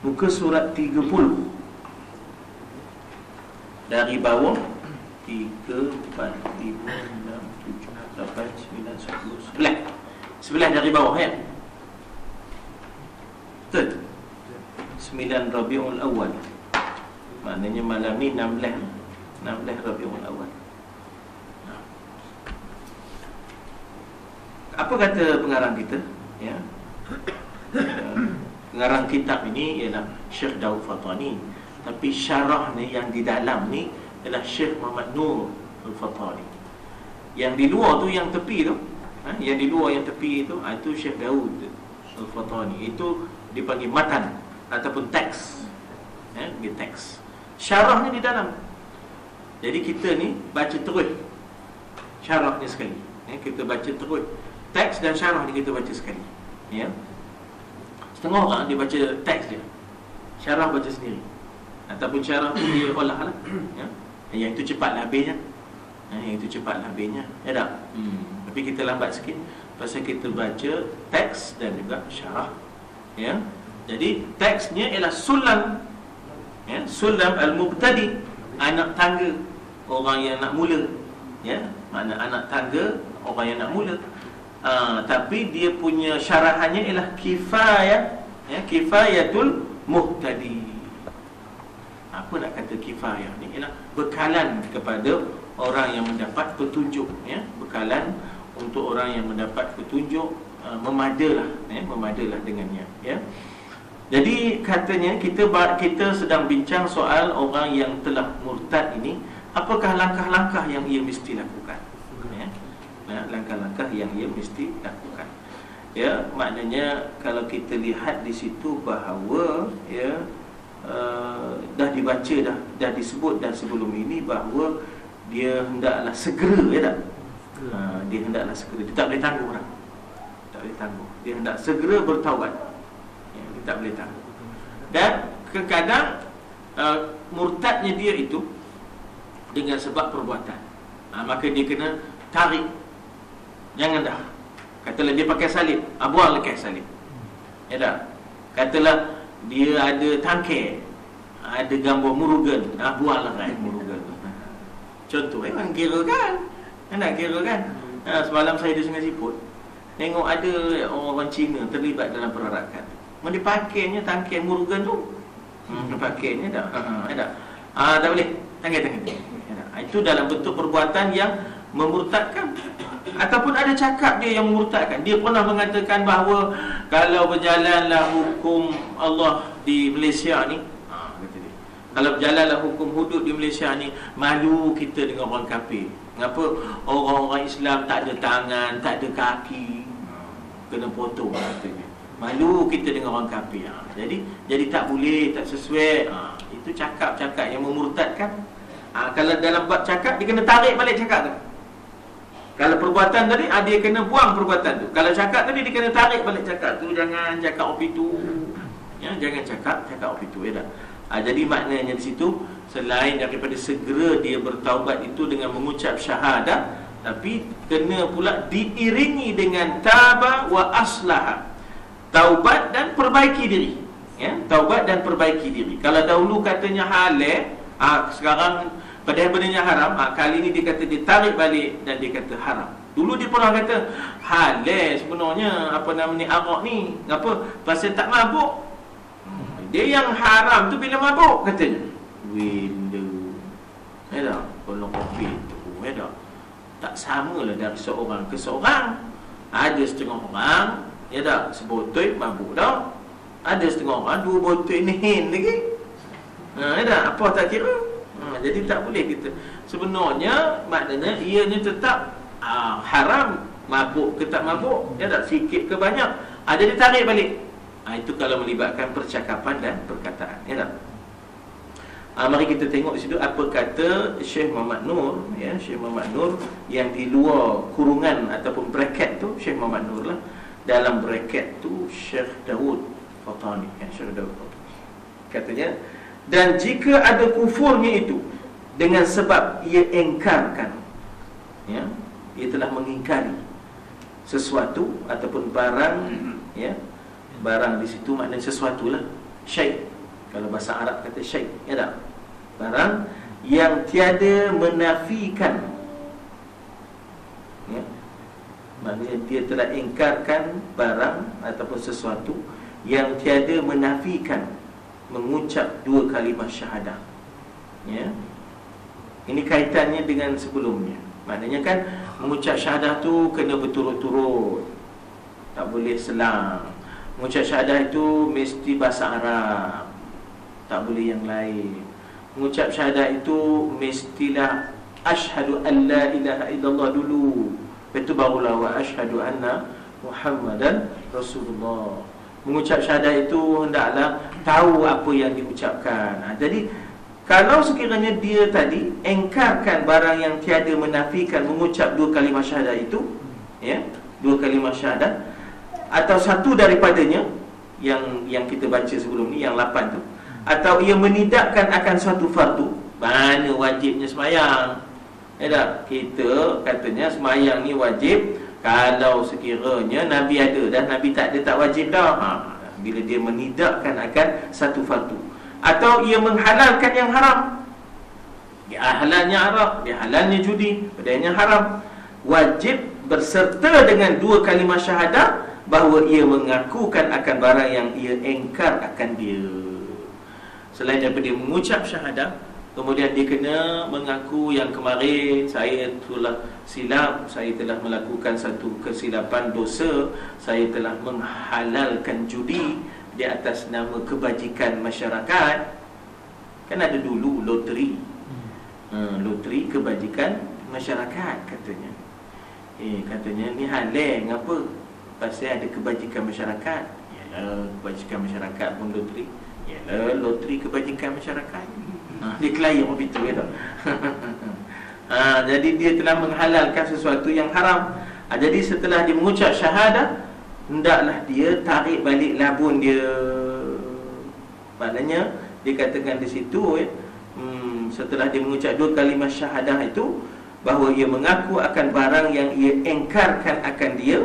muka surat 30. Dari bawah 3, 4, 5, 6, 7, 8, 9, 10, 11. 11 dari bawah ya. Betul. 9 Rabiul Awal. Maknanya malam ni 16 Rabiul Awal. Apa kata pengarang kita? Ya. Pengarang kitab ini ialah Syekh Daud Fatani, tapi syarah ni yang di dalam ni ialah Syekh Muhammad Nur Al-Fatani. Yang di luar tu, yang tepi tu, yang di luar yang tepi itu, itu Syekh Daud Al-Fatani. Itu dipanggil matan ataupun teks. Dia teks. Syarah ni di dalam. Jadi kita ni baca terus syarah ni sekali. Kita baca terus teks dan syarah ni kita baca sekali. Ya. Setengah orang dia baca teks dia, syarah baca sendiri, ataupun syarah tu dia olah lah. Ya. Yang itu cepatlah habisnya. Yang itu cepatlah habisnya. Ya tak? Tapi kita lambat sikit pasal kita baca teks dan juga syarah. Ya. Jadi teksnya ialah sulam. Ya, sulam al-mubtadi, anak tangga orang yang nak mula. Ya, makna anak tangga orang yang nak mula. Tapi dia punya syarahannya ialah kifayah, ya, kifayatul muhtadi. Apa nak kata kifayah ni? Ialah bekalan kepada orang yang mendapat petunjuk, ya, bekalan untuk orang yang mendapat petunjuk, memadalah, ya, memadalah dengannya, ya. Jadi katanya kita sedang bincang soal orang yang telah murtad ini, apakah langkah-langkah yang ia mesti lakukan, ya. Langkah-langkah yang ia mesti lakukan. Ya, maknanya kalau kita lihat di situ bahawa ya dah dibaca dah disebut dah sebelum ini bahawa dia hendaklah segera, ya tak? Dia hendaklah segera. Dia tak boleh tangguh orang. Tak boleh tangguh. Dia hendak segera bertaubat. Ya, dia tak boleh tangguh. Dan kadang-kadang murtadnya dia itu dengan sebab perbuatan. Maka dia kena tarik. Jangan dah. Katalah dia pakai salib, buang lekas salib. Ya tak? Katalah dia ada tangkai, ada gambar murugan, buanglah kan murugan. Contoh, kan kira kan? Nak kira kan? Semalam saya di Sungai Siput, tengok ada orang Cina terlibat dalam perarakan. Dia pakainya tangkai murugan tu. Pakainya tak? Tak boleh. Tangkai. Itu dalam bentuk perbuatan yang memurtadkan. Ataupun ada cakap dia yang memurtadkan. Dia pernah mengatakan bahawa kalau berjalanlah hukum Allah di Malaysia ni, kata dia, kalau berjalanlah hukum hudud di Malaysia ni, malu kita dengan orang kafir. Kenapa? Orang-orang Islam tak ada tangan, tak ada kaki, kena potong, katanya. Malu kita dengan orang kafir. Jadi tak boleh, tak sesuai. Itu cakap-cakap yang memurtadkan. Kalau dalam bab cakap, dia kena tarik balik cakap tu. Kalau perbuatan tadi, dia kena buang perbuatan tu. Kalau cakap tadi, dia kena tarik balik cakap tu. Jangan cakap op itu, ya, jangan cakap op itu, ya tak? Jadi maknanya di situ, selain daripada segera dia bertaubat itu dengan mengucap syahadah, tapi kena pula diiringi dengan taba wa aslaha, taubat dan perbaiki diri, ya, taubat dan perbaiki diri. Kalau dahulu katanya halal, sekarang padahal benarnya haram, kali ini dia kata dia tarik balik dan dia kata haram. Dulu dia pernah kata halal sebenarnya, apa nama ni, arak ni, apa? Pasal tak mabuk. Dia yang haram tu bila mabuk, katanya. Window. Ya tak? Kalau kopi tu, ya tak? Tak samalah dari seorang ke seorang. Ada setengah orang, ya tak, sebotol mabuk dah. Ada setengah orang 2 botol nihin lagi. Ya tak? Apa tak kira? Jadi tak boleh kita. Sebenarnya maknanya ianya tetap haram, mabuk ke tak mabuk, ya tak, sikit ke banyak, jadi tarik balik. Itu kalau melibatkan percakapan dan perkataan, ya tak. Mari kita tengok di situ apa kata Syekh Muhammad Nur, ya, Syekh Muhammad Nur yang di luar kurungan ataupun bracket tu Syekh Muhammad Nur lah, dalam bracket tu Syekh Daud Fatani, ya, Syekh Daud Fatani. Katanya, dan jika ada kufurnya itu dengan sebab ia engkarkan, ya, ia telah mengingkari sesuatu ataupun barang, ya, barang di situ maknanya sesuatu lah, syai', Kalau bahasa Arab kata syai', ya tak? Barang yang tiada menafikan, ya, maknanya dia telah ingkarkan barang ataupun sesuatu yang tiada menafikan mengucap dua kalimah syahadah. Ya. Ini kaitannya dengan sebelumnya. Maknanya kan mengucap syahadah tu kena berturut-turut, tak boleh selang. Mengucap syahadah itu mesti bahasa Arab, tak boleh yang lain. Mengucap syahadah itu mestilah asyhadu an la ilaha illallah dulu, lepas tu barulah wa asyhadu anna Muhammadan Rasulullah. Mengucap syahadah itu hendaklah tahu apa yang diucapkan. Jadi kalau sekiranya dia tadi engkarkan barang yang tiada menafikan mengucap dua kalimah syahadah itu, ya, dua kalimah syahadah, atau satu daripadanya yang kita baca sebelum ni, yang 8 tu, atau ia menidakkan akan suatu fardu, mana wajibnya semayang. Ya tak? Kita katanya semayang ni wajib kalau sekiranya Nabi ada, dan Nabi tak ada, tak wajib dah. Bila dia menidakkan akan satu fardu, atau ia menghalalkan yang haram, dia halalnya arak, dia halalnya judi, padanya haram, wajib berserta dengan dua kalimah syahadah bahawa ia mengakukan akan barang yang ia engkar akan dia. Selain daripada dia mengucap syahadah, kemudian dia kena mengaku yang kemarin saya telah silap, saya telah melakukan satu kesilapan dosa, saya telah menghalalkan judi di atas nama kebajikan masyarakat. Kan ada dulu loteri, loteri kebajikan masyarakat katanya. Katanya ni halal ngapa? Pasal ada kebajikan masyarakat. Yalah, kebajikan masyarakat pun loteri. Yalah, loteri kebajikan masyarakat. Dia kelayan apa itu, ya tak? Jadi dia telah menghalalkan sesuatu yang haram. Jadi setelah dia mengucap syahadah, hendaklah dia tarik balik labun dia. Maknanya dikatakan di situ, setelah dia mengucap dua kalimah syahadah itu, bahawa ia mengaku akan barang yang ia engkarkan akan dia.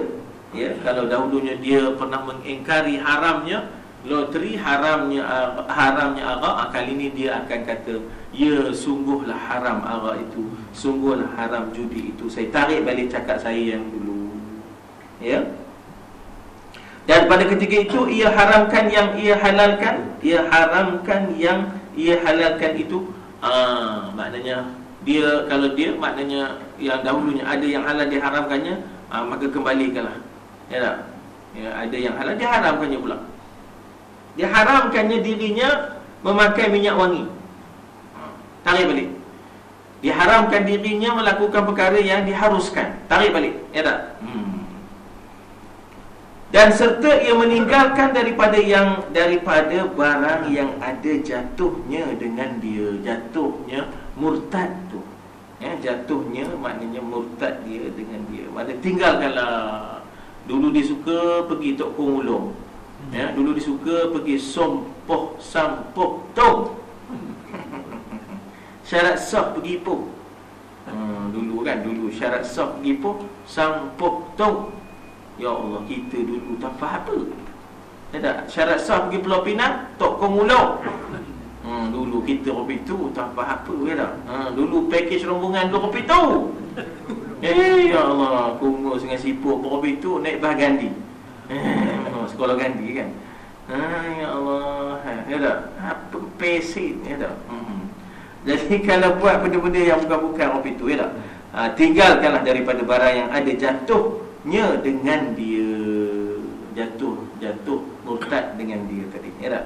Ya, kalau dahulunya dia pernah mengingkari haramnya loteri, haramnya arak, kali ini dia akan kata, ya sungguhlah haram arak itu, sungguhlah haram judi itu, saya tarik balik cakap saya yang dulu. Ya. Dan pada ketika itu ia haramkan yang ia halalkan, ia haramkan yang ia halalkan itu. Maknanya dia, kalau dia maknanya yang dahulunya ada yang halal diharamkannya, maka kembalikanlah. Ya tak? Ya, ada yang halal diharamkannya pula. Diharamkannya dirinya memakai minyak wangi, tarik balik. Diharamkan dirinya melakukan perkara yang diharuskan, tarik balik. Ya tak? Dan serta ia meninggalkan daripada barang yang ada jatuhnya dengan dia, jatuhnya murtad tu. Ya, jatuhnya maknanya murtad dia dengan dia. Maknanya tinggalkanlah. Dulu dia suka pergi Tok Kong Ulung. Ya, dulu dia suka pergi sompoh sampoh tong. Syarat sah pergi poh. Dulu syarat sah pergi poh, sampoh tong. Ya Allah, kita dulu tak faham apa. Ya tak? Syarat sah pergi Pulau Pinang, Tok Kong Ulung. Dulu kita kopi tu tak faham apa, ya tak? Dulu package rombongan dulu kopi tu. Ya Allah, kungus dengan sipuk kopi tu naik bah Gandhi. Sekolah Gandhi kan. Ya Allah, ya tak? Apa pesit, ya tak? Jadi kalau buat benda-benda yang bukan-bukan kopi tu, ya tak? Tinggalkanlah daripada barang yang ada jatuhnya dengan dia, jatuh murtad dengan dia tadi, ya tak?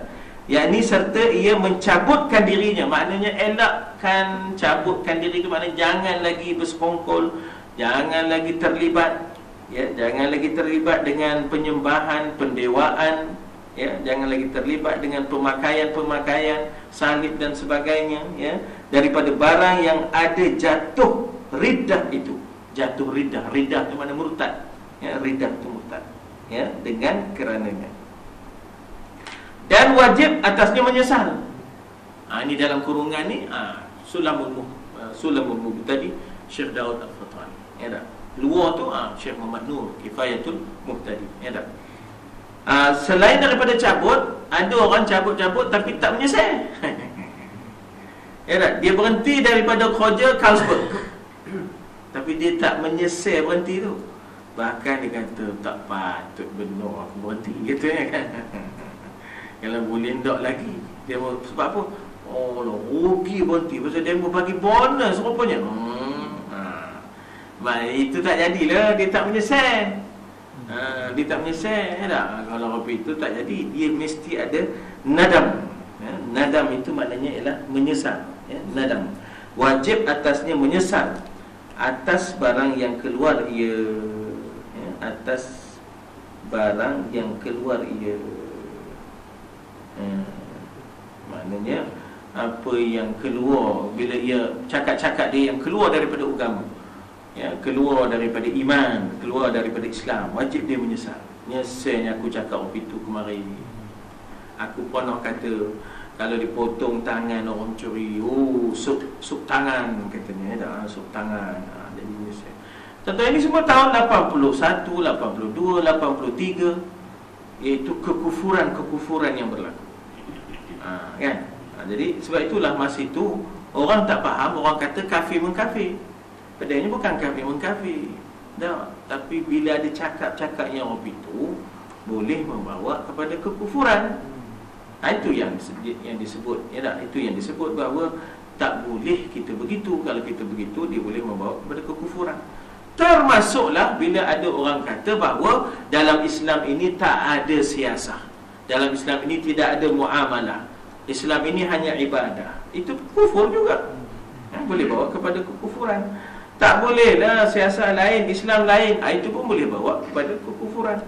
Yakni serta ia mencabutkan dirinya, maknanya elakkan, cabutkan diri ke maknanya jangan lagi bersekongkol, jangan lagi terlibat, ya, jangan lagi terlibat dengan penyembahan, pendewaan, ya, jangan lagi terlibat dengan pemakaian salib dan sebagainya, ya, daripada barang yang ada jatuh riddah itu. Jatuh riddah itu makna murtad, ya, riddah itu murtad, ya, dengan kerananya. Dan wajib atasnya menyesal. Ini dalam kurungan ni, Sulamul Mubtadi, Syekh Daud Al-Fatani, ya tak? Luar tu Syekh Muhammad Nur, Kifayatul Muhtadi, ya tak? Selain daripada cabut, ada orang cabut-cabut tapi tak menyesal. Ya tak? Dia berhenti daripada kerja Carlsberg, tapi dia tak menyesal berhenti tu. Bahkan dia kata, tak patut benar aku berhenti, gitu ya kan. Kalau boleh tak lagi. Dia sebab apa? Oh, rugi berhenti pasal dia mau bagi bonus rupanya. Itu tak jadilah, dia tak menyesal. Dia tak menyesal tak? Kalau kopi itu tak jadi, dia mesti ada nadam. Nadam itu maknanya ialah menyesal. Nadam, wajib atasnya menyesal atas barang yang keluar ia, atas barang yang keluar ia. Maknanya apa yang keluar, bila ia cakap-cakap dia yang keluar daripada agama, keluar daripada iman, keluar daripada Islam, wajib dia menyesal. Nyesalnya aku cakap apa itu kemarin. Aku pernah kata, kalau dipotong tangan orang curi, sup tangan katanya, sup tangan. Jadi menyesal. Contoh ini semua tahun 81, 82, 83, iaitu kekufuran yang berlaku. Kan? Jadi sebab itulah masa itu orang tak faham, orang kata kafir mengkafir. Padahal bukan kafir mengkafir. Tak. Tapi bila ada cakap-cakap yang orang itu boleh membawa kepada kekufuran. Itu yang disebut, ya tak? Itu yang disebut bahawa tak boleh kita begitu. Kalau kita begitu, dia boleh membawa kepada kekufuran. Termasuklah bila ada orang kata bahawa dalam Islam ini tak ada siasah, dalam Islam ini tidak ada muamalah, Islam ini hanya ibadah. Itu kufur juga. Boleh bawa kepada kekufuran. Tak bolehlah siasah lain, Islam lain. Itu pun boleh bawa kepada kekufuran.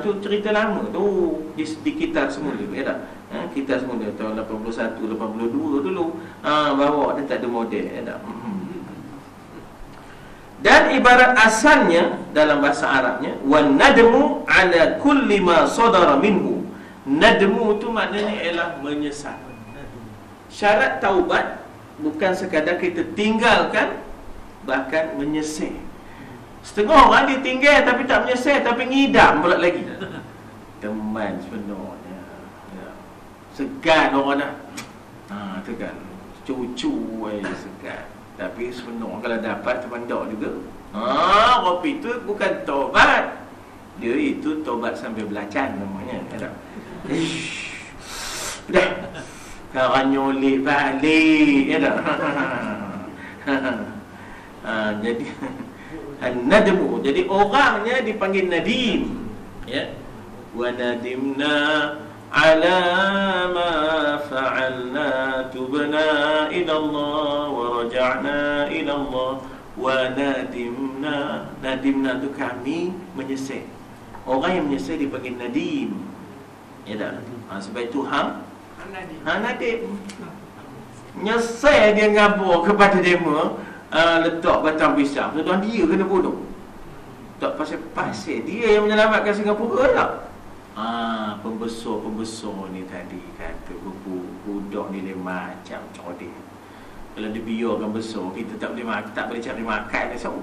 Itu cerita lama tu di kita semula, ya tak? Kita semula tahun 81, 82 dulu bawa, dia tak ada model, ya tak? Dan ibarat asalnya dalam bahasa Arabnya, wan nadmu ala kulli ma sadara minhu. Nadmu tu maknanya ialah menyesal. Syarat taubat bukan sekadar kita tinggalkan, bahkan menyesal. Setengah orang dia tinggal tapi tak menyesal, tapi ngidam pula lagi. Teman sebenarnya, segan orang dah. Tu kan, cucu segan. Tapi sebenarnya kalau dapat terpandak juga. Kopi tu bukan taubat. Dia itu taubat sambil belacan namanya. Dah. Kau nyolek balik, ya tak? Jadi An-nadmu, jadi orangnya dipanggil nadim, ya. Wa nadimna ala ma fa'alna tubna ila Allah wa raja'na ila Allah wa nadimna. Nadimna tu kami menyesal. Orang yang menyesal dipanggil nadim, ya tak? Sebab itu nadim. Nyesal dia ngabur kepada demo, letak batang pisang, tuan dia kena bunuh. Tak pasal dia yang menyelamatkan Singapura tak? Pembesar ni tadi kata budak ni lain macam cerdik. Kalau dia biarkan besar, kita tak boleh cari makan esok.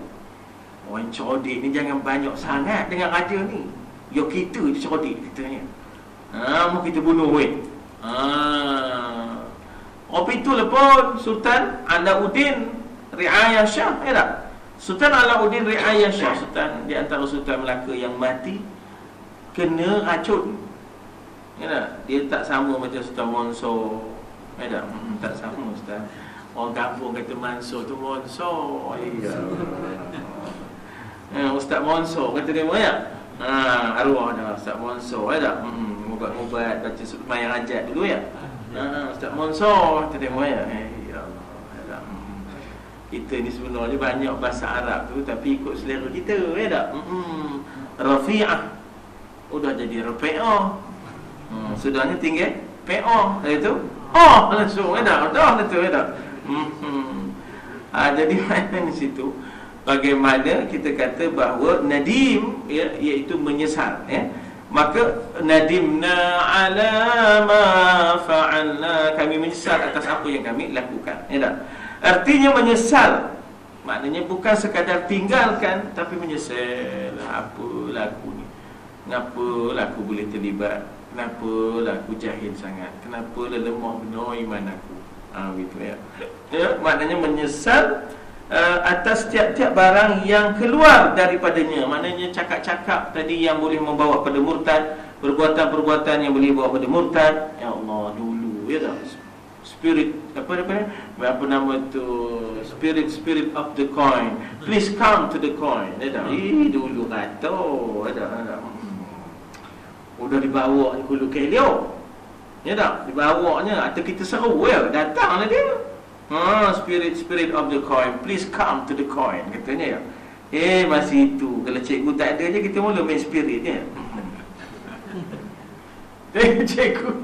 Orang cerdik ni jangan banyak sangat dengan raja ni. Ya kita je cerdik katanya. Mau kita bunuh weh. Kopi tu pun Sultan Alauddin Riayah Shah, ya tak? Sultan Alauddin Riayah Shah, sultan di antara sultan Melaka yang mati kena racun, ya tak? Dia tak sama macam Sultan Mansur, ya tak? Tak sama Sultan. Orang kampung kata Mansur tu Mansur, Ustaz Mansur kata dia ya. Arwah dah Ustaz Mansur, ya tak? Ubat-ubat baca semayang hajat dulu, ya. Ustaz Mansur kata dia ya. Kita ni sebenarnya banyak bahasa Arab tu tapi ikut selera kita, ya tak? Rafi'ah udah jadi Rafi'ah. Sudahnya tinggal PA, itu langsung, ya tak? Betul, ya tak? Jadi mana di situ bagaimana kita kata bahawa nadim, ya, iaitu menyesal, ya. Maka nadimna ala ma fa'alna, kami menyesal atas apa yang kami lakukan, ya tak? Artinya menyesal maknanya bukan sekadar tinggalkan, tapi menyesal apa laku ni. Kenapalah aku boleh terlibat? Kenapalah aku jahil sangat? Kenapalah lemah benar iman aku? Gitu ya. Ya, maknanya menyesal atas tiap-tiap barang yang keluar daripadanya. Maknanya cakap-cakap tadi yang boleh membawa pada murtad, perbuatan-perbuatan yang boleh bawa pada murtad. Ya Allah, dulu ya tak? Spirit apa nama tu, spirit of the coin, please come to the coin. Ya tak? Dulu kata ya tak? Udah dibawa ni Hulu Kelio. Ya tak? Dibawanya atau kita seru ya, datanglah dia. Spirit of the coin, please come to the coin, katanya ya. Masih itu. Kalau cikgu tak ada je, kita mula main spirit ya. Cikgu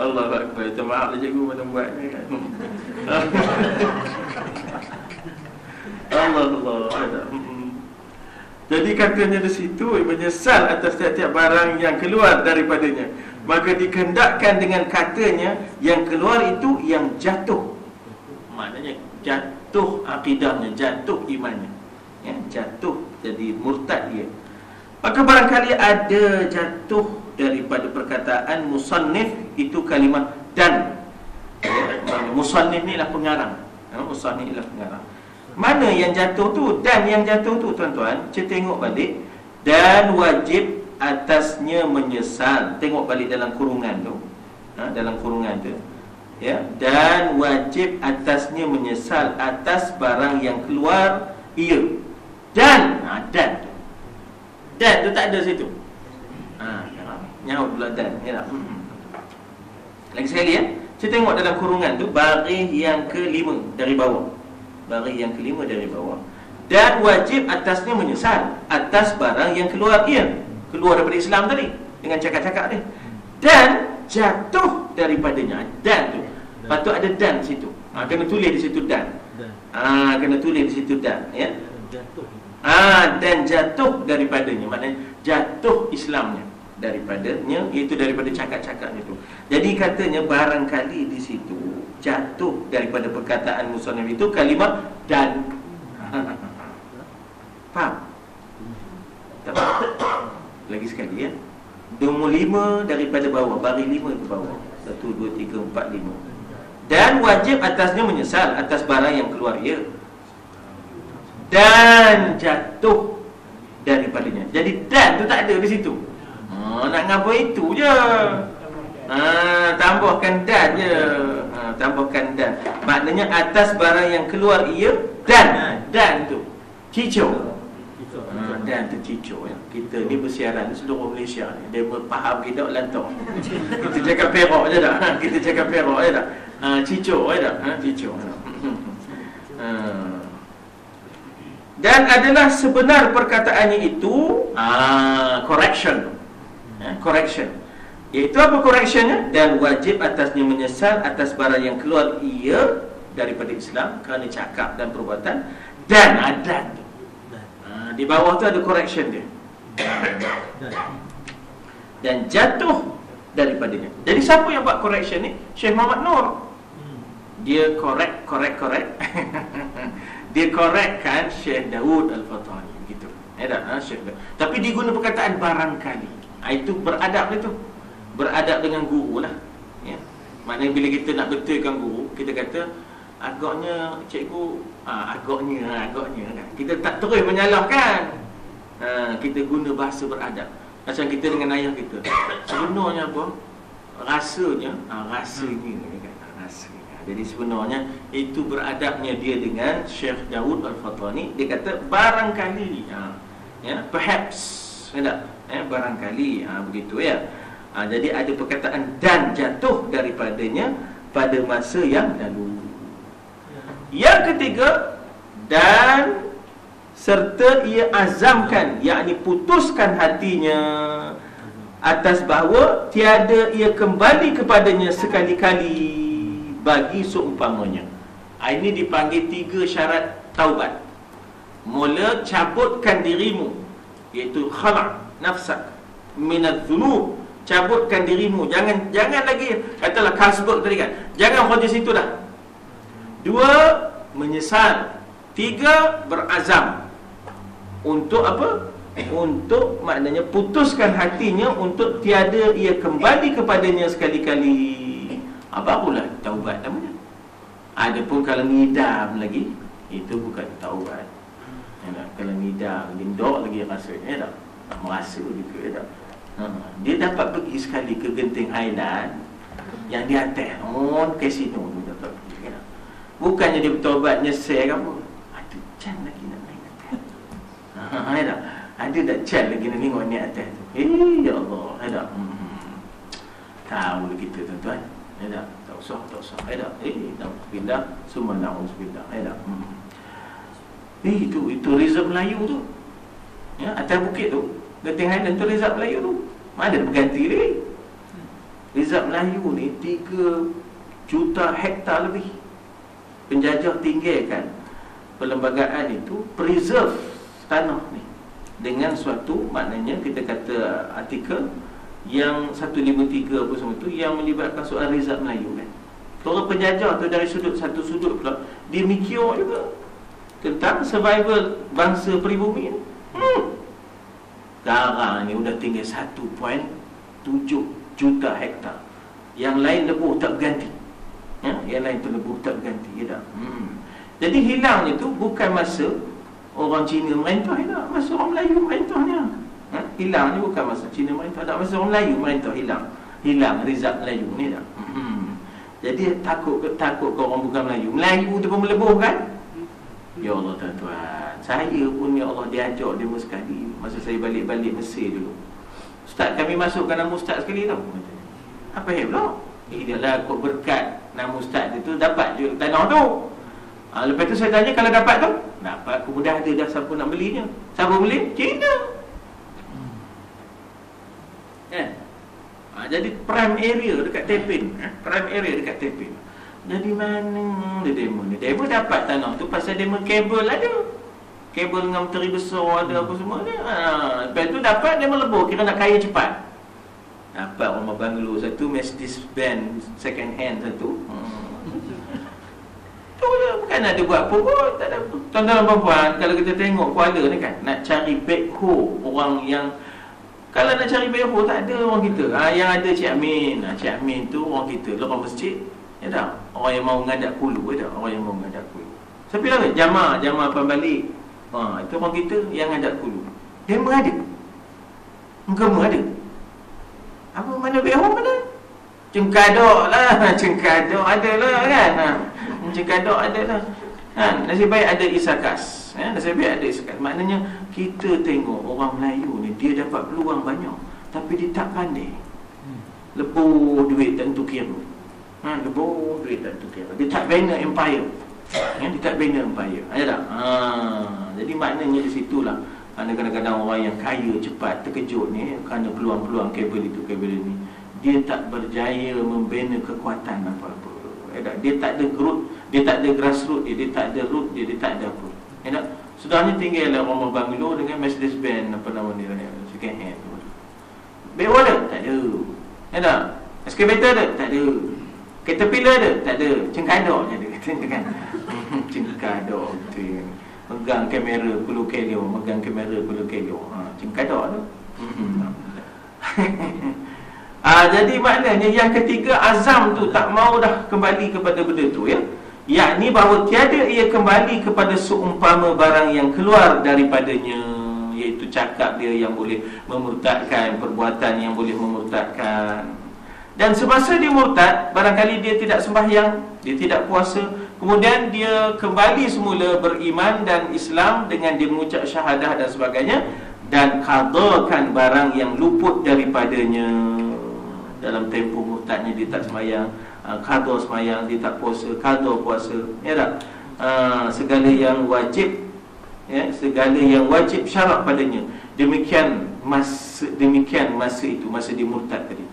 Allah Akbar. Minta maaf lah cikgu mana buat ni kan. Allah. Jadi katanya di situ, menyesal atas tiap-tiap barang yang keluar daripadanya, maka dikehendakkan dengan katanya yang keluar itu yang jatuh. Maknanya jatuh akidahnya, jatuh imannya, ya, jatuh jadi murtad dia. Maka barangkali ada jatuh daripada perkataan musannif itu kalimah dan. Musannif ni lah pengarang. Musannif lah pengarang. Mana yang jatuh tu? Dan yang jatuh tu tuan-tuan, kita tengok balik. Dan wajib atasnya menyesal. Tengok balik dalam kurungan tu, dalam kurungan tu, ya. Dan wajib atasnya menyesal atas barang yang keluar ia. Dan dan tu, dan tu tak ada situ. Nyaut pula dan, ya tak? Lagi sekali ya. Kita tengok dalam kurungan tu, baris yang kelima dari bawah. Baris yang kelima dari bawah. Dan wajib atasnya menyesal atas barang yang keluar ia, keluar daripada Islam tadi, dengan cakap-cakap dia. Dan jatuh daripadanya. Dan tu patut ada dan di situ. Kena tulis di situ dan. Kena tulis di situ dan, ya. Dan jatuh daripadanya. Maknanya jatuh Islamnya daripadanya, iaitu daripada cakap-cakapnya itu. Jadi katanya barangkali di situ jatuh daripada perkataan musannif itu kalimat dan. Faham? Tak faham? Lagi sekali ya. Nombor 5 daripada bawah, baris 5 ke bawah. 1, 2, 3, 4, 5. Dan wajib atasnya menyesal atas barang yang keluar ia. Dan jatuh daripadanya. Jadi dan tu tak ada di situ. Nak ngapa itu je. Tambahkan dan je. Tambahkan dan. Maknanya atas barang yang keluar ia. Dan tu cicau. Dan tu cicau ya. Kita ni bersiaran seluruh Malaysia ni. Dia faham kita lantar. Kita cakap Perak je tak. Kita cakap Perak je tak. Cicau je tak. Cicau. Dan adalah sebenar perkataannya itu correction. Correction. Iaitu apa correctionnya? Dan wajib atasnya menyesal atas barang yang keluar ia daripada Islam kerana cakap dan perbuatan. Dan ada di bawah tu ada correction dia. Dan jatuh daripadanya. Jadi siapa yang buat correction ni? Syekh Muhammad Nur. Dia correct. Dia correctkan Syekh Daud Al-Fathani begitu. Syekh Daud. Tapi dia guna perkataan barangkali. Itu beradab dia tu. Beradab dengan guru lah, ya. Maknanya bila kita nak betulkan guru, kita kata agaknya cikgu, agaknya kan. Kita tak terus menyalahkan. Kita guna bahasa beradab. Macam kita dengan ayah kita. Sebenarnya apa? Rasanya, rasanya. Jadi sebenarnya itu beradabnya dia dengan Syekh Daud Al-Fathani. Dia kata barangkali, ya, perhaps, tak? Barangkali, begitu ya. Jadi ada perkataan dan jatuh daripadanya pada masa yang lalu. Yang ketiga, dan serta ia azamkan, yakni putuskan hatinya atas bahawa tiada ia kembali kepadanya sekali-kali bagi seumpamanya. Ini dipanggil 3 syarat taubat. Mula cabutkan dirimu, iaitu khala' nafsak minadz dzunub. Cabutkan dirimu. Jangan lagi katalah Carlsberg tadi kan. Jangan khawatir situ dah. 2, menyesal. 3, berazam. Untuk apa? untuk maknanya putuskan hatinya untuk tiada ia kembali kepadanya sekali-kali. Barulah taubat namanya. Adapun kalau ngidam lagi, itu bukan taubat. Kalau ngidam, lindok lagi rasanya, tak merasa juga. Dia dapat pergi sekali ke genting Highland yang di atas kasino tu dapat pergi. Bukannya dia bertaubat nyesel ke apa. Ada can lagi nak naik atas. Ada tak can lagi nak tengok ni atas tu. Ya Allah, ada. Tahu kita tuan-tuan. Tak usah. Na'udzubillah, summa na'udzubillah. Itu Rizab Melayu tu. Atas bukit tu, Genting Highland tu Rizab Melayu tu. Mana ada berganti dia. Rizab Melayu ni 3 juta hektar lebih. Penjajah tinggalkan perlembagaan itu preserve tanah ni dengan suatu, maknanya kita kata artikel yang 153 apa semua tu yang melibatkan soal Rizab Melayu kan. Orang penjajah tu dari satu sudut pula dia mikir juga tentang survival bangsa peribumi ni. Sekarang ni dah tinggal 1.7 juta hektar. Yang lain lebuh tak berganti. Yang lain tu lebuh tak berganti. Jadi hilangnya tu bukan masa orang Cina merentah, masa orang Melayu merentahnya. Hilang ni bukan masa Cina merentah, tak masa orang Melayu merentah hilang Rizab Melayu ni dah. Jadi takut ke orang bukan Melayu tu pun melebuh kan? Ya Allah tuan-tuan, saya pun ya Allah diajak demo sekali masa saya balik Mesir dulu. Ustaz kami masukkan nama ustaz sekali tau. Apa pula? Dia lah kok berkat nama ustaz itu dapat je tanah tu. Lepas tu saya tanya kalau dapat tu, dapat aku mudah ada dah, siapa nak belinya? Siapa beli? Cina. Jadi prime area dekat Tepin. Jadi mana dia demo ni? Demo dapat tanah tu pasal demo kabel ada. Kabel dengan menteri besar ada apa semua ni. Lepas tu dapat demo lebur, kira nak kaya cepat. Dapat rumah banglo satu, Mercedes-Benz second hand satu. Tu je, bukan ada buat apa pun, tak ada. Tuan-tuan dan puan-puan, kalau kita tengok Kuala ni kan, nak cari backhoe orang yang, kalau nak cari backhoe tak ada orang kita. Yang ada Cik Amin. Cik Amin tu orang kita, lepas masjid. Ya tak? Orang yang mau ngadak kulu, orang yang mau ngadak kulu. Siapa lagi? Jamaah pembalik. Itu orang kita yang ngadak kulu. Dia ada. Kamu ada. Apa mana backhoe mana? Cengkadok lah. Cengkadok ada lah kan. Cengkadok ada lah. Nasib baik ada isakas. Nasib baik ada isakas. Maknanya kita tengok orang Melayu ni, dia dapat peluang banyak, tapi dia tak pandai. Lebur duit tak tentu kira. Lebur duit tak tentu kira. Dia tak bina empire. Dia tak bina empire. Ada tak? Jadi maknanya di situlah kadang-kadang orang yang kaya cepat terkejut ni kerana peluang-peluang kabel itu, kabel ini. Dia tak berjaya membina kekuatan apa-apa. Dia tak ada root, dia tak ada grassroots dia tak ada root dia tak ada apa. Sudahnya tinggal rumah banglo dengan Mercedes-Benz apa nama ni, second hand tu. Backhoe ada? Tak ada. Excavator ada? Tak ada. Caterpillar ada? Tak ada. Cengkadok je ada kata kan. Cengkadok tu. Megang kamera puluh kilo, cengkadok tu. Jadi maknanya yang ketiga, azam tu tak mau dah kembali kepada benda tu ya. Yakni bahawa tiada ia kembali kepada seumpama barang yang keluar daripadanya, iaitu cakap dia yang boleh memurtadkan, perbuatan yang boleh memurtadkan. Dan semasa dia murtad, barangkali dia tidak sembahyang, dia tidak puasa, kemudian dia kembali semula beriman dan Islam dengan dia mengucap syahadah dan sebagainya, dan qadakan barang yang luput daripadanya. Dalam tempoh murtadnya dia tak sembahyang, qada sembahyang, dia tak puasa, qada puasa, ya tak? Segala yang wajib, ya, segala yang wajib syarak padanya. Demikian masa itu, masa dia murtad tadi,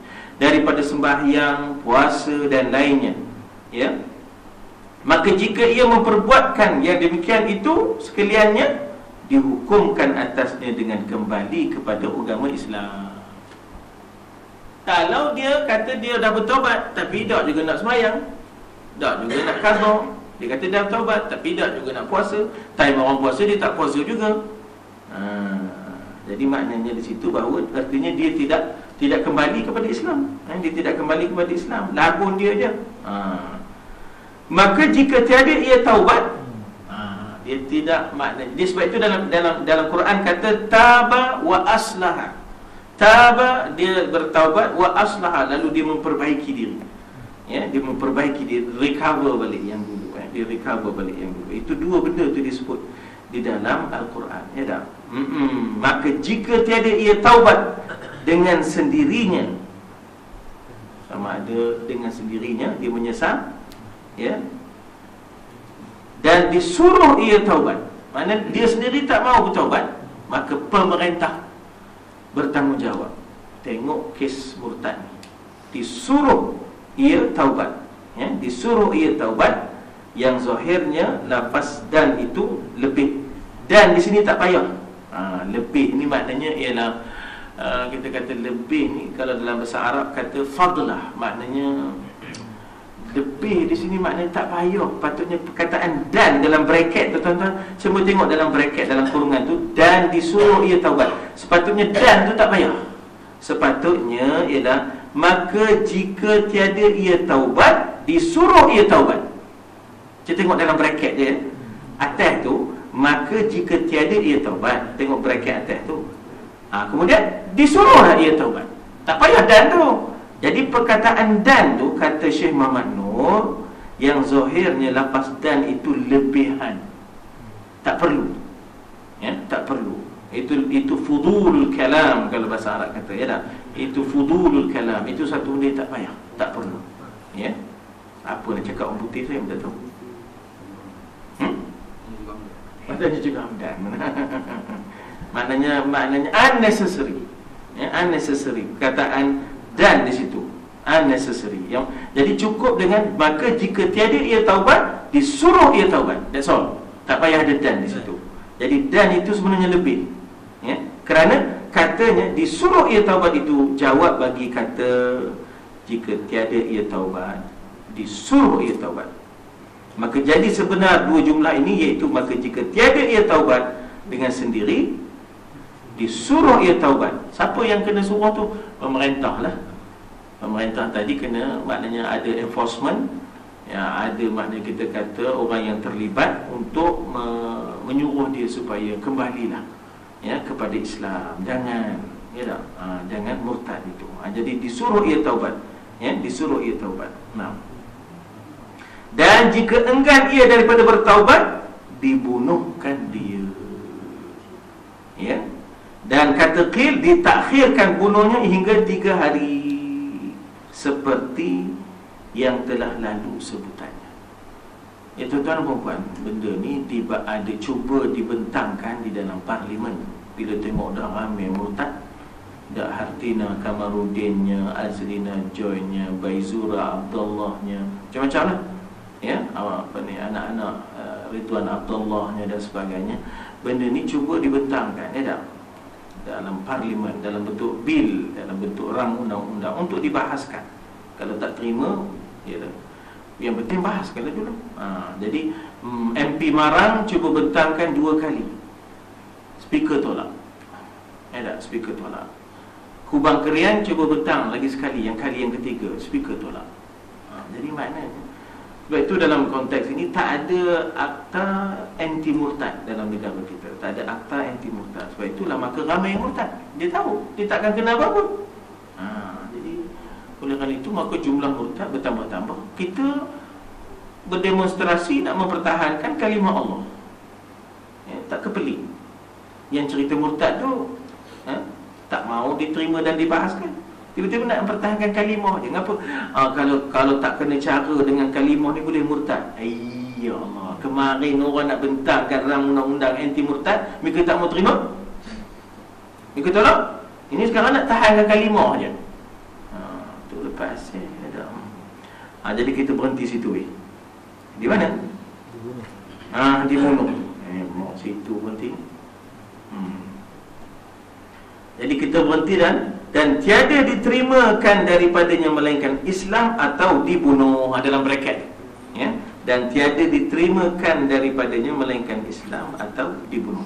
daripada sembahyang, puasa dan lainnya, ya. Maka jika ia memperbuatkan yang demikian itu sekaliannya, dihukumkan atasnya dengan kembali kepada agama Islam. Kalau dia kata dia dah bertaubat tapi tak juga nak sembahyang, tak juga nak qada, dia kata dah bertaubat tapi tak juga nak puasa, time orang puasa dia tak puasa juga. Jadi maknanya di situ bahawa artinya dia tidak kembali kepada Islam. Dia tidak kembali kepada Islam, labun dia je. Maka jika tiada ia taubat, dia tidak maknanya. Dia sebab itu dalam Quran kata taba wa aslaha. Taba, dia bertaubat, wa aslaha, lalu dia memperbaiki diri. Ya, dia memperbaiki diri, recover balik yang dulu. Dia recover balik yang dulu. Itu dua benda tu disebut di dalam Al-Quran. Ya tak? Maka jika tiada ia taubat dengan sendirinya, sama ada dengan sendirinya dia menyesal, ya, dan disuruh ia taubat, maknanya dia sendiri tak mau bertaubat, maka pemerintah bertanggungjawab. Tengok kes murtad ni, disuruh ia taubat, ya, disuruh ia taubat, yang zahirnya lafaz dan itu lebih, dan di sini tak payah. Lebih ni maknanya ialah kita kata lebih ni, kalau dalam bahasa Arab kata fadlah, maknanya lebih di sini maknanya tak payah. Patutnya perkataan dan dalam bracket tu tuan-tuan, semua tengok dalam bracket, dalam kurungan tu, dan disuruh ia taubat. Sepatutnya dan tu tak payah. Sepatutnya ialah maka jika tiada ia taubat, disuruh ia taubat. Kita tengok dalam bracket dia atas tu, maka jika tiada ia taubat, tengok bracket atas tu. Kemudian disuruhlah ia taubat. Tak payah dan tu. Jadi perkataan dan tu, kata Syekh Muhammad Nur, yang zahirnya lafaz dan itu lebihan, tak perlu, ya, tak perlu. Itu fudulul kalam, kalau bahasa Arab kata, ya tak? Itu fudulul kalam, itu satu benda tak payah, tak perlu, ya. Apa nak cakap orang putih saya minta tahu? Maknanya juga dan maknanya unnecessary, ya, unnecessary. Perkataan dan di situ unnecessary. Jadi cukup dengan maka jika tiada ia taubat, disuruh ia taubat. That's all. Tak payah ada dan di situ. Jadi dan itu sebenarnya lebih, ya, kerana katanya disuruh ia taubat itu jawab bagi kata jika tiada ia taubat, disuruh ia taubat. Maka jadi sebenar dua jumlah ini, iaitu maka jika tiada ia taubat dengan sendiri, disuruh ia taubat. Siapa yang kena suruh tu? Pemerintah lah. Pemerintah tadi kena, maknanya ada enforcement, ya, ada maknanya kita kata orang yang terlibat untuk menyuruh dia supaya kembalilah, ya, kepada Islam. Jangan, ya tak? Jangan murtad itu. Jadi disuruh ia taubat, ya, disuruh ia taubat. Dan jika enggan ia daripada bertaubat, dibunuhkan dia, ya. Dan kata qil, ditakhirkan bunuhnya hingga 3 hari, seperti yang telah lalu sebutannya. Ya tuan-tuan dan puan, benda ni ada cuba dibentangkan di dalam parlimen. Bila tengok dah ramai murtad, dah Hartina Kamarudinnya, Azrina Joynya, Baizura Abdullahnya, macam-macam lah, ya, anak-anak Ridwan Abdullahnya dan sebagainya. Benda ni cuba dibentangkan, ya tak, dalam parlimen, dalam bentuk bil, dalam bentuk rang undang-undang untuk dibahaskan. Kalau tak terima, ya, yang penting bahaskan dulu. Jadi MP Marang cuba bentangkan 2 kali, speaker tolak, ya tak, speaker tolak. Kubang Kerian cuba bentang lagi sekali, yang kali yang ketiga, speaker tolak. Jadi maknanya, sebab itu dalam konteks ini tak ada akta anti murtad dalam negara kita. Tak ada akta anti murtad. Sebab itulah maka ramai yang murtad. Dia tahu dia takkan kena apa-apa. Jadi oleh kerana itu maka jumlah murtad bertambah-tambah. Kita berdemonstrasi nak mempertahankan kalimah Allah, ya, tak kepelik. Yang cerita murtad tu tak mau diterima dan dibahaskan. Tiba-tiba nak mempertahankan kalimah je. Kenapa? Kalau tak kena cara dengan kalimah ni boleh murtad. Ya Allah, kemarin orang nak bentangkan rang undang-undang anti murtad, mereka tak mau terima, mereka tolak. Ini sekarang nak tahankan kalimah je. Tu lepas jadi kita berhenti situ. Di mana? Dibunuh. Mau situ berhenti. Jadi kita berhenti dan tiada diterimakan daripadanya melainkan Islam atau dibunuh, dalam bracket, ya. Dan tiada diterimakan daripadanya melainkan Islam atau dibunuh.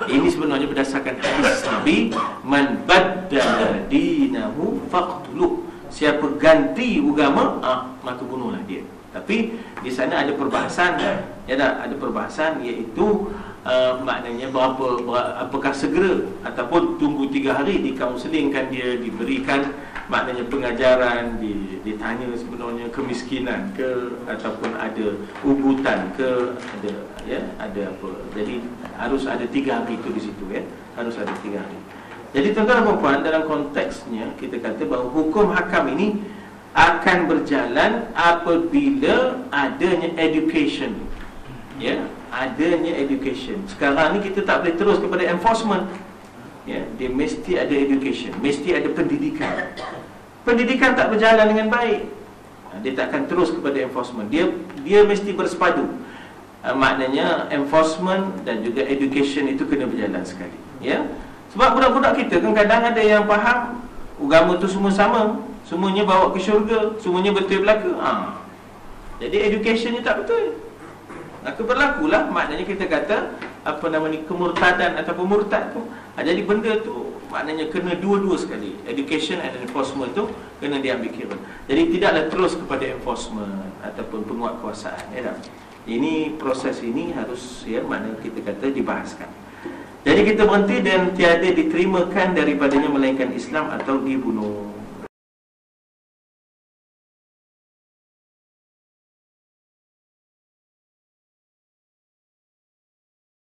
Ini sebenarnya berdasarkan hadis Nabi, man baddala dinahu faqtuluh. Siapa ganti agama, maka bunuhlah dia. Tapi di sana ada perbahasan, ya tak? Ada perbahasan, iaitu maknanya apakah segera ataupun tunggu 3 hari dikaunselingkan dia, diberikan maknanya pengajaran, ditanya sebenarnya kemiskinan ke, ataupun ada ugutan ke, ada apa. Jadi harus ada 3 hari itu di situ, ya. Harus ada 3 hari. Jadi tuan-tuan dan puan, dalam konteksnya kita kata bahawa hukum hakam ini akan berjalan apabila adanya education. Ya, adanya education. Sekarang ni kita tak boleh terus kepada enforcement. Ya, dia mesti ada education, mesti ada pendidikan. Pendidikan tak berjalan dengan baik, dia tak akan terus kepada enforcement. Dia mesti bersepadu. Maknanya enforcement dan juga education itu kena berjalan sekali. Ya. Sebab budak-budak kita kadang-kadang ada yang faham agama tu semua sama, semuanya bawa ke syurga, semuanya betul belaka. Jadi educationnya tak betul. Maka berlakulah, maknanya kita kata apa nama ni, kemurtadan ataupun murtad tu. Jadi benda tu maknanya kena dua-dua sekali. Education and enforcement tu kena diambil kira. Jadi tidaklah terus kepada enforcement ataupun penguatkuasaan, ya tak? Ini proses ini harus, ya, maknanya kita kata dibahaskan. Jadi kita berhenti dan tiada diterimakan daripadanya melainkan Islam atau dibunuh.